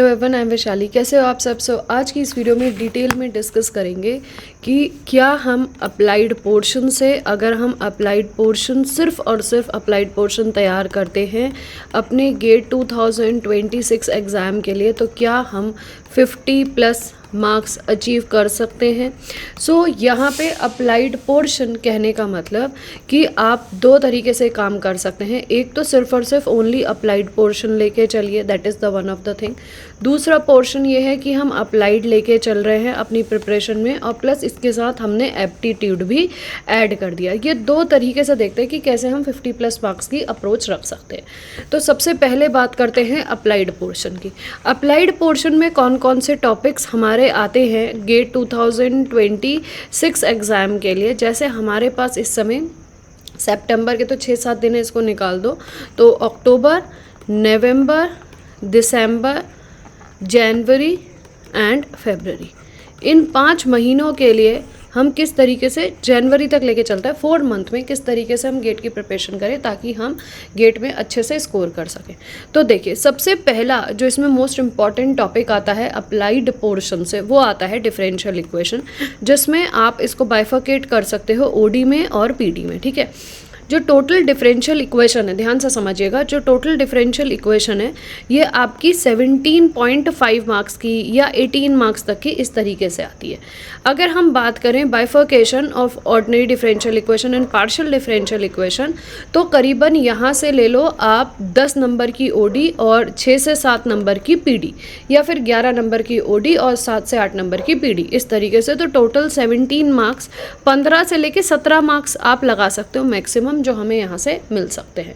Hello everyone, I am Vaishali. कैसे हो आप सब? आज की इस वीडियो में डिटेल में डिस्कस करेंगे कि क्या हम अप्लाइड पोर्शन से, अगर हम अप्लाइड पोर्शन सिर्फ और सिर्फ अप्लाइड पोर्शन तैयार करते हैं अपने गेट 2026 एग्ज़ाम के लिए, तो क्या हम 50+ मार्क्स अचीव कर सकते हैं। यहाँ पे अप्लाइड पोर्शन कहने का मतलब कि आप दो तरीके से काम कर सकते हैं। एक तो सिर्फ और सिर्फ ओनली अप्लाइड पोर्शन लेके चलिए, that is the one of the thing. दूसरा पोर्शन ये है कि हम अप्लाइड लेके चल रहे हैं अपनी प्रिपरेशन में, और प्लस इसके साथ हमने एप्टीट्यूड भी ऐड कर दिया। ये दो तरीके से देखते हैं कि कैसे हम 50+ मार्क्स की अप्रोच रख सकते हैं। तो सबसे पहले बात करते हैं अप्लाइड पोर्शन की। अप्लाइड पोर्शन में कौन कौन से टॉपिक्स हमारे आते हैं गेट 2026 एग्ज़ाम के लिए। जैसे हमारे पास इस समय सितंबर के तो 6-7 दिन है, इसको निकाल दो, तो अक्टूबर, नवंबर, दिसंबर, जनवरी एंड फरवरी, इन 5 महीनों के लिए हम किस तरीके से जनवरी तक लेके चलता है 4 मंथ में किस तरीके से हम गेट की प्रिपरेशन करें ताकि हम गेट में अच्छे से स्कोर कर सकें। तो देखिए, सबसे पहला जो इसमें मोस्ट इम्पॉर्टेंट टॉपिक आता है अप्लाइड पोर्शन से, वो आता है डिफरेंशियल इक्वेशन, जिसमें आप इसको बाइफरकेट कर सकते हो ओडी में और पीडी में। ठीक है, जो टोटल डिफरेंशियल इक्वेशन है, ध्यान से समझिएगा, जो टोटल डिफरेंशियल इक्वेशन है ये आपकी 17.5 मार्क्स की या 18 मार्क्स तक की इस तरीके से आती है। अगर हम बात करें bifurcation of ordinary differential equation and partial differential equation, तो करीबन यहाँ से ले लो आप 10 नंबर की ओडी और 6 से 7 नंबर की पीडी, या फिर 11 नंबर की ओडी और 7 से 8 नंबर की पीडी, इस तरीके से। तो टोटल 17 मार्क्स, 15 से लेके 17 मार्क्स आप लगा सकते हो मैक्सिमम, जो हमें यहाँ से मिल सकते हैं।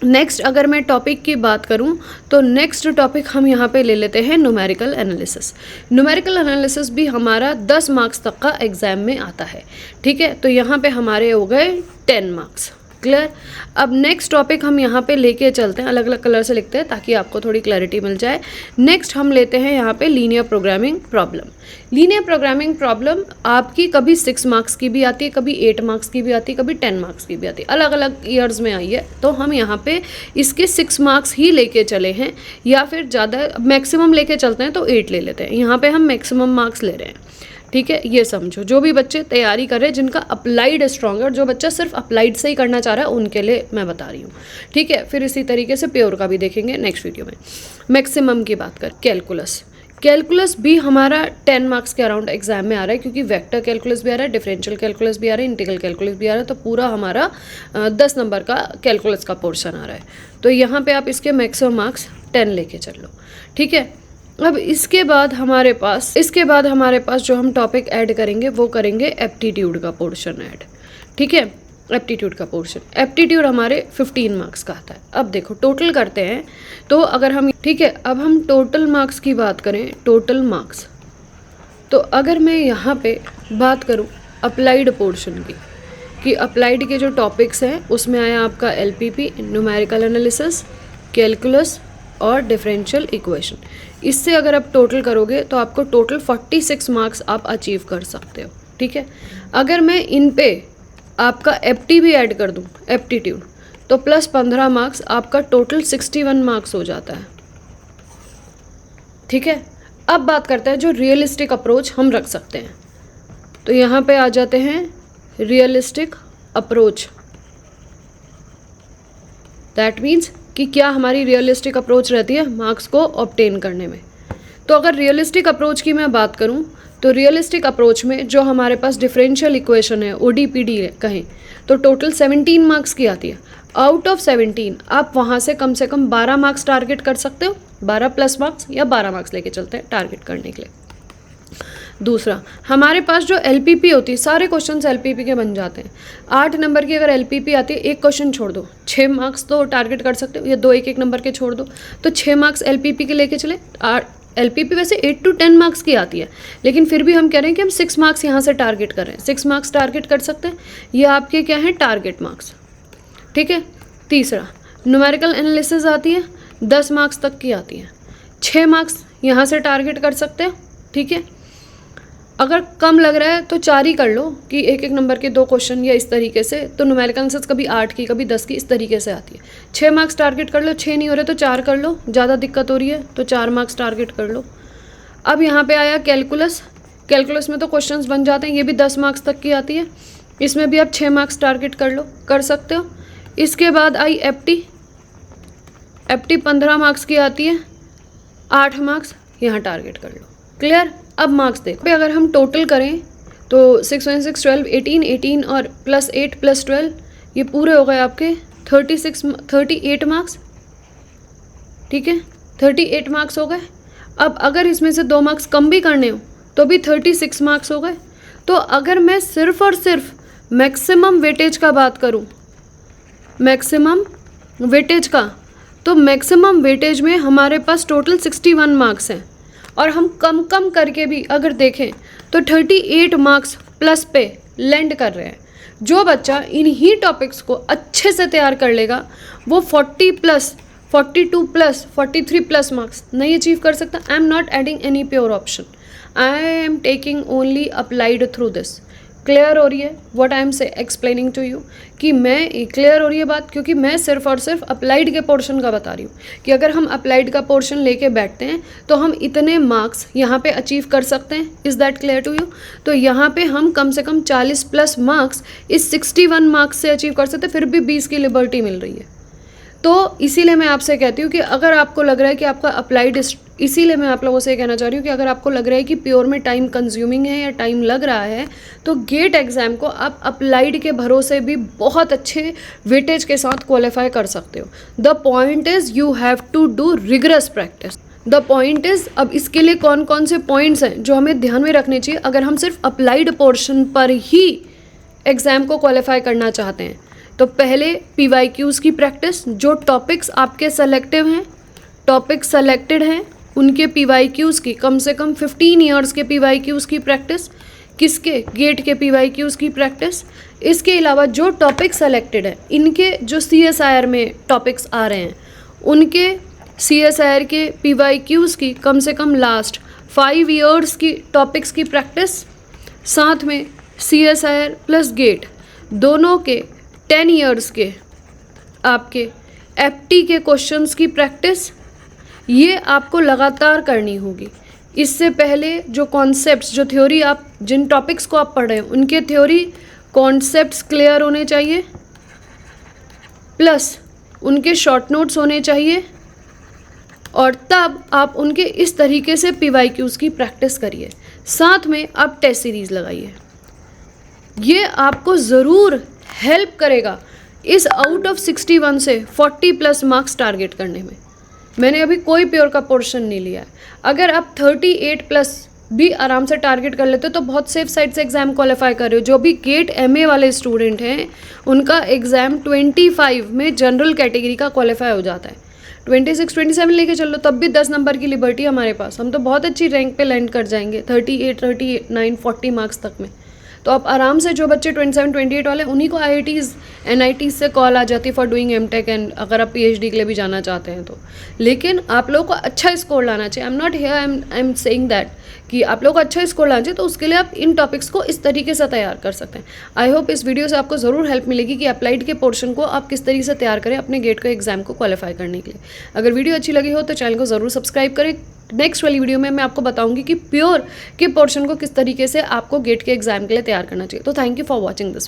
नेक्स्ट अगर मैं टॉपिक की बात करूं तो नेक्स्ट टॉपिक हम यहाँ पे ले लेते हैं न्यूमेरिकल एनालिसिस। न्यूमेरिकल एनालिसिस भी हमारा 10 मार्क्स तक का एग्जाम में आता है। ठीक है, तो यहाँ पे हमारे हो गए 10 मार्क्स। क्लियर। अब नेक्स्ट टॉपिक हम यहाँ पे लेके चलते हैं, अलग अलग कलर से लिखते हैं ताकि आपको थोड़ी क्लैरिटी मिल जाए। नेक्स्ट हम लेते हैं यहाँ पे linear programming problem. Linear programming problem आपकी कभी 6 मार्क्स की भी आती है, कभी 8 मार्क्स की भी आती है, कभी 10 मार्क्स की भी आती है, अलग अलग ईयर्स में आई है। तो हम यहाँ पे इसके 6 मार्क्स ही लेके चले हैं, या फिर ज़्यादा मैक्सिमम लेके चलते हैं तो 8 ले लेते हैं। यहाँ पे हम मैक्सिमम मार्क्स ले रहे हैं। ठीक है, ये समझो। जो भी बच्चे तैयारी कर रहे हैं, जिनका अप्लाइड स्ट्रॉन्ग है, और जो बच्चा सिर्फ अप्लाइड से ही करना चाह रहा है, उनके लिए मैं बता रही हूँ। ठीक है, फिर इसी तरीके से प्योर का भी देखेंगे नेक्स्ट वीडियो में। मैक्सिमम की बात कर, कैलकुलस। कैलकुलस भी हमारा 10 मार्क्स के अराउंड एग्जाम में आ रहा है, क्योंकि वेक्टर कैलकुलस भी आ रहा है, डिफरेंशियल कैलकुलस भी आ रहा है, इंटीग्रल कैलकुलस भी आ रहा है। तो पूरा हमारा 10 नंबर का कैलकुलस का पोर्शन आ रहा है। तो यहाँ पे आप इसके मैक्सिमम मार्क्स 10 लेके चल लो। ठीक है, अब इसके बाद हमारे पास जो हम टॉपिक ऐड करेंगे वो करेंगे एप्टीट्यूड का पोर्शन ऐड। ठीक है, एप्टीट्यूड का पोर्शन, एप्टीट्यूड हमारे 15 मार्क्स का आता है। अब देखो टोटल करते हैं, तो अगर हम, ठीक है, अब हम टोटल मार्क्स की बात करें, टोटल मार्क्स, तो अगर मैं यहाँ पे बात करूँ अप्लाइड पोर्शन की, कि अप्लाइड के जो टॉपिक्स हैं उसमें आया आपका LPP, न्यूमेरिकल एनालिसिस, कैलकुलस और डिफरेंशियल इक्वेशन। इससे अगर आप टोटल करोगे तो आपको टोटल 46 मार्क्स आप अचीव कर सकते हो। ठीक है, अगर मैं इन पे आपका एप्टी भी ऐड कर दूं, एप्टीट्यूड, तो प्लस 15 मार्क्स, आपका टोटल 61 मार्क्स हो जाता है। ठीक है, अब बात करते हैं जो रियलिस्टिक अप्रोच हम रख सकते हैं। तो यहाँ पे आ जाते हैं रियलिस्टिक अप्रोच। दैट मीन्स कि क्या हमारी रियलिस्टिक अप्रोच रहती है मार्क्स को ऑब्टेन करने में। तो अगर रियलिस्टिक अप्रोच की मैं बात करूं, तो रियलिस्टिक अप्रोच में जो हमारे पास डिफरेंशियल इक्वेशन है, ODPD कहें, तो टोटल 17 मार्क्स की आती है। आउट ऑफ 17 आप वहाँ से कम 12 मार्क्स टारगेट कर सकते हो, 12+ मार्क्स या 12 मार्क्स लेके चलते हैं टारगेट करने के लिए। दूसरा, हमारे पास जो LPP होती है, सारे क्वेश्चंस LPP के बन जाते हैं। 8 नंबर की अगर LPP आती है, एक क्वेश्चन छोड़ दो, 6 मार्क्स तो टारगेट कर सकते हो, या 2 एक नंबर के छोड़ दो, तो 6 मार्क्स LPP के लेके चले। LPP वैसे 8 to 10 मार्क्स की आती है, लेकिन फिर भी हम कह रहे हैं कि हम 6 मार्क्स यहाँ से टारगेट कर रहे हैं, 6 मार्क्स टारगेट कर सकते हैं। ये आपके क्या है, टारगेट मार्क्स। ठीक है, तीसरा न्यूमेरिकल एनालिसिस आती है, 10 मार्क्स तक की आती है, 6 मार्क्स यहाँ से टारगेट कर सकते हो। ठीक है, अगर कम लग रहा है तो 4 ही कर लो कि एक एक नंबर के 2 क्वेश्चन या इस तरीके से। तो न्यूमेरिकल आंसर्स कभी 8 की कभी 10 की इस तरीके से आती है। 6 मार्क्स टारगेट कर लो, 6 नहीं हो रहे तो 4 कर लो, ज़्यादा दिक्कत हो रही है तो 4 मार्क्स टारगेट कर लो। अब यहाँ पे आया कैलकुलस। कैलकुलस में तो क्वेश्चंस बन जाते हैं, ये भी 10 मार्क्स तक की आती है। इसमें भी आप 6 मार्क्स टारगेट कर लो, कर सकते हो। इसके बाद आई एप्टी। एप्टी 15 मार्क्स की आती है, 8 मार्क्स यहाँ टारगेट कर लो। क्लियर। अब मार्क्स देखो, अगर हम टोटल करें तो 6 1 6 12 18 18 और +8 +12 ये पूरे हो गए आपके 38 मार्क्स। ठीक है, 38 मार्क्स हो गए। अब अगर इसमें से 2 मार्क्स कम भी करने हो तो भी 36 मार्क्स हो गए। तो अगर मैं सिर्फ और सिर्फ मैक्सिमम वेटेज का बात करूं, मैक्सिमम वेटेज का, तो मैक्सिमम वेटेज में हमारे पास टोटल 61 मार्क्स हैं। और हम कम कम करके भी अगर देखें तो 38 मार्क्स प्लस पे लैंड कर रहे हैं। जो बच्चा इन्हीं टॉपिक्स को अच्छे से तैयार कर लेगा वो 40 प्लस 42 प्लस 43 प्लस मार्क्स नहीं अचीव कर सकता। I am not adding any pure option, I am taking only applied through this. Clear हो रही है व्हाट आई एम से एक्सप्लेनिंग टू यू कि मैं क्लियर हो रही है बात, क्योंकि मैं सिर्फ और सिर्फ अप्लाइड के पोर्शन का बता रही हूँ कि अगर हम अप्लाइड का पोर्शन लेके बैठते हैं तो हम इतने मार्क्स यहाँ पे अचीव कर सकते हैं। Is that clear to you? तो यहाँ पे हम कम से कम 40 प्लस मार्क्स इस 61 मार्क्स से अचीव कर सकते हैं, फिर भी 20 की लिबर्टी मिल रही है। तो इसीलिए मैं आपसे कहती हूँ कि अगर आपको लग रहा है कि आपका अप्लाइड, इसीलिए मैं आप लोगों से कहना चाह रही हूँ कि अगर आपको लग रहा है कि प्योर में टाइम कंज्यूमिंग है या टाइम लग रहा है तो गेट एग्ज़ाम को आप अप्लाइड के भरोसे भी बहुत अच्छे वेटेज के साथ क्वालिफाई कर सकते हो। The point is you have to do rigorous practice. The point is, अब इसके लिए कौन कौन से पॉइंट्स हैं जो हमें ध्यान में रखने चाहिए अगर हम सिर्फ अप्लाइड पोर्शन पर ही एग्ज़ाम को क्वालिफाई करना चाहते हैं। तो पहले PYQs की प्रैक्टिस, जो टॉपिक्स आपके सेलेक्टिव हैं, टॉपिक सेलेक्टेड हैं, उनके PYQs की कम से कम 15 ईयर्स के PYQs की प्रैक्टिस। किसके? गेट के PYQs की प्रैक्टिस। इसके अलावा जो टॉपिक सेलेक्टेड है, इनके जो CSIR में टॉपिक्स आ रहे हैं उनके CSIR के PYQs की कम से कम लास्ट 5 ईयर्स की टॉपिक्स की प्रैक्टिस। साथ में CSIR प्लस गेट दोनों के 10 ईयर्स के आपके FT के क्वेश्चंस की प्रैक्टिस, ये आपको लगातार करनी होगी। इससे पहले जो कॉन्सेप्ट्स, जो थ्योरी आप, जिन टॉपिक्स को आप पढ़ रहे हैं उनके थ्योरी कॉन्सेप्ट्स क्लियर होने चाहिए, प्लस उनके शॉर्ट नोट्स होने चाहिए, और तब आप उनके इस तरीके से PYQs की प्रैक्टिस करिए। साथ में आप टेस्ट सीरीज़ लगाइए। ये आपको ज़रूर हेल्प करेगा इस आउट ऑफ 61 से 40 प्लस मार्क्स टारगेट करने में। मैंने अभी कोई प्योर का पोर्शन नहीं लिया है। अगर आप 38 प्लस भी आराम से टारगेट कर लेते हो तो बहुत सेफ साइड से एग्ज़ाम क्वालिफाई कर रहे हो। जो भी गेट MA वाले स्टूडेंट हैं उनका एग्ज़ाम 25 में जनरल कैटेगरी का क्वालिफाई हो जाता है। 26 27 लेके चल लो तब भी 10 नंबर की लिबर्टी हमारे पास, हम तो बहुत अच्छी रैंक पे लैंड कर जाएंगे 38 39 40 मार्क्स तक में। तो आप आराम से, जो बच्चे 27 28 वाले उन्हीं को IITs NITs से कॉल आ जाती है फॉर डूइंग MTech, एंड अगर आप PhD के लिए भी जाना चाहते हैं तो। लेकिन आप लोगों को अच्छा स्कोर लाना चाहिए। I am not here, I am saying that कि आप लोगों को अच्छा स्कोर लाना चाहिए, तो उसके लिए आप इन टॉपिक्स को इस तरीके से तैयार कर सकते हैं। आई होप इस वीडियो से आपको ज़रूर हेल्प मिलेगी कि अप्लाइड के पोर्शन को आप किस तरीके से तैयार करें अपने गेट के एग्जाम को क्वालिफाई करने के लिए। अगर वीडियो अच्छी लगी हो तो चैनल को ज़रूर सब्सक्राइब करें। नेक्स्ट वाली वीडियो में मैं आपको बताऊंगी कि प्योर के पोर्शन को किस तरीके से आपको गेट के एग्जाम के लिए तैयार करना चाहिए। तो thank you for watching this.